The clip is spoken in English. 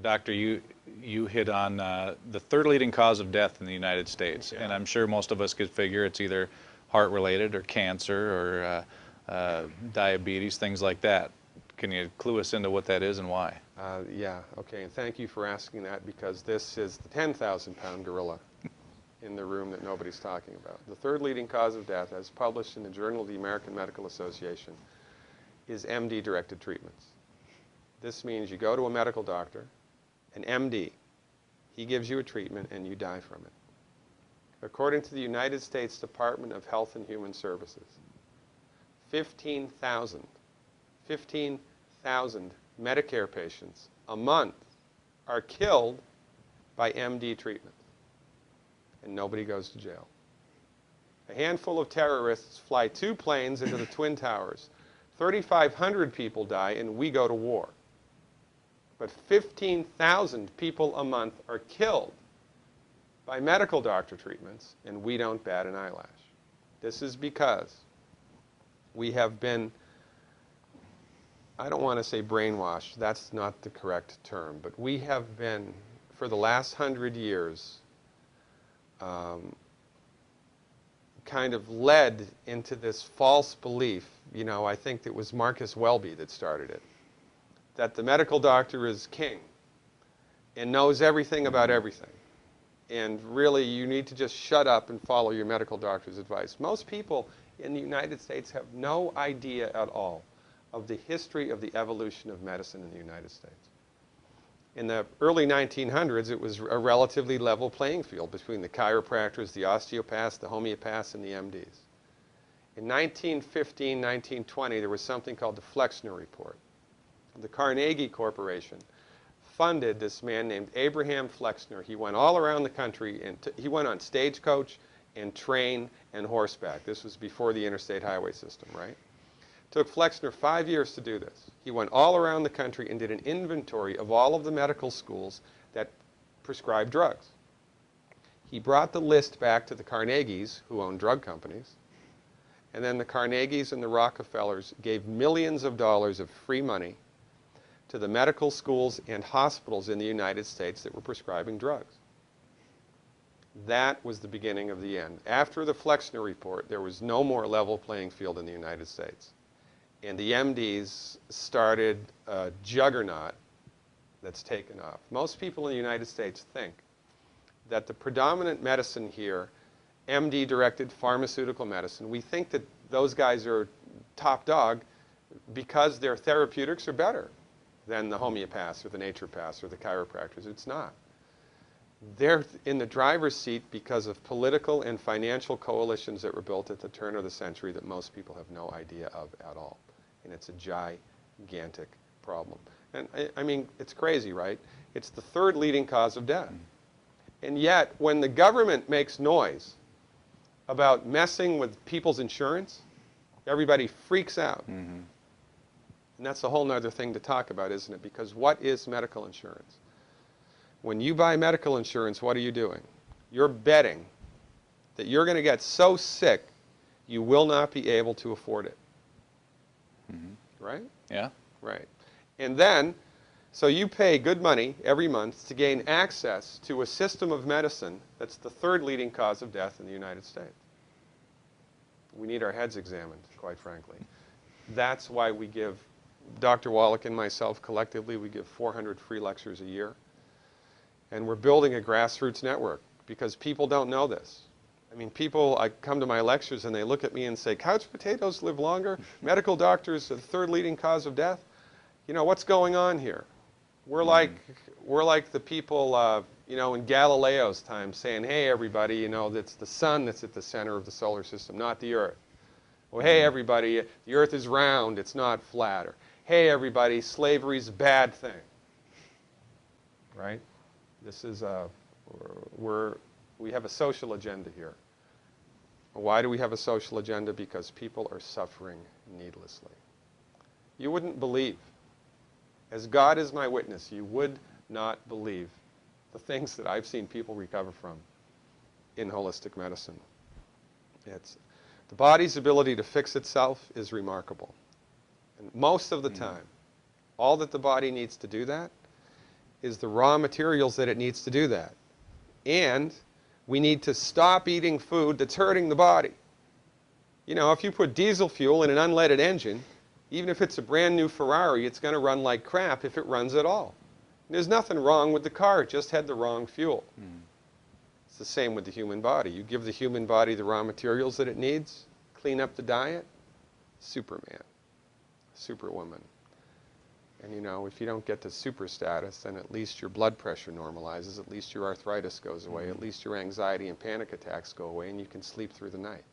Doctor, you hit on the third leading cause of death in the United States, Yeah. and I'm sure most of us could figure it's either heart-related or cancer or diabetes, things like that. Can you clue us into what that is and why? Yeah, okay, and thank you for asking that, because this is the 10,000-pound gorilla in the room that nobody's talking about. The third leading cause of death, as published in the Journal of the American Medical Association, is MD-directed treatments. This means you go to a medical doctor, an MD, he gives you a treatment and you die from it. According to the United States Department of Health and Human Services, 15,000 Medicare patients a month are killed by MD treatment, and nobody goes to jail. A handful of terrorists fly 2 planes into the Twin Towers. 3,500 people die, and we go to war. But 15,000 people a month are killed by medical doctor treatments, and we don't bat an eyelash. This is because we have been, I don't want to say brainwashed, that's not the correct term, but we have been, for the last 100 years, kind of led into this false belief. You know, I think it was Marcus Welby that started it, that the medical doctor is king and knows everything about everything. And really, you need to just shut up and follow your medical doctor's advice. Most people in the United States have no idea at all of the history of the evolution of medicine in the United States. In the early 1900s, it was a relatively level playing field between the chiropractors, the osteopaths, the homeopaths, and the MDs. In 1915, 1920, there was something called the Flexner Report. The Carnegie Corporation funded this man named Abraham Flexner. He went all around the country, and he went on stagecoach and train and horseback. This was before the interstate highway system, right? It took Flexner 5 years to do this. He went all around the country and did an inventory of all of the medical schools that prescribed drugs. He brought the list back to the Carnegies, who owned drug companies, and then the Carnegies and the Rockefellers gave millions of dollars of free money to the medical schools and hospitals in the United States that were prescribing drugs. That was the beginning of the end. After the Flexner Report, there was no more level playing field in the United States. And the MDs started a juggernaut that's taken off. Most people in the United States think that the predominant medicine here, MD-directed pharmaceutical medicine, we think that those guys are top dog because their therapeutics are better than the homeopaths or the naturopaths or the chiropractors. It's not. They're in the driver's seat because of political and financial coalitions that were built at the turn of the century that most people have no idea of at all. And it's a gigantic problem. And I mean, it's crazy, right? It's the third leading cause of death. And yet, when the government makes noise about messing with people's insurance, everybody freaks out. And that's a whole nother thing to talk about, isn't it? Because what is medical insurance? When you buy medical insurance, what are you doing? You're betting that you're going to get so sick you will not be able to afford it. Right? Yeah. Right. And then, so you pay good money every month to gain access to a system of medicine that's the third leading cause of death in the United States. We need our heads examined, quite frankly. That's why we give, Dr. Wallach and myself collectively, we give 400 free lectures a year. And we're building a grassroots network because people don't know this. I mean, people, I come to my lectures and they look at me and say, couch potatoes live longer? Medical doctors are the third leading cause of death? You know, what's going on here? We're like the people, you know, in Galileo's time saying, hey, everybody, you know, it's the sun that's at the center of the solar system, not the Earth. Well, hey, everybody, the Earth is round, it's not flat. Or, hey, everybody, slavery's a bad thing. Right? This is we have a social agenda here. Why do we have a social agenda? Because people are suffering needlessly. You wouldn't believe, as God is my witness, you would not believe the things that I've seen people recover from in holistic medicine. The body's ability to fix itself is remarkable. And most of the time, all that the body needs to do that is the raw materials that it needs to do that. And we need to stop eating food that's hurting the body. You know, if you put diesel fuel in an unleaded engine, even if it's a brand new Ferrari, it's going to run like crap if it runs at all. There's nothing wrong with the car, it just had the wrong fuel. It's the same with the human body. You give the human body the raw materials that it needs, clean up the diet, Superman, Superwoman. And you know, if you don't get to super status, then at least your blood pressure normalizes, at least your arthritis goes away, at least your anxiety and panic attacks go away, and you can sleep through the night.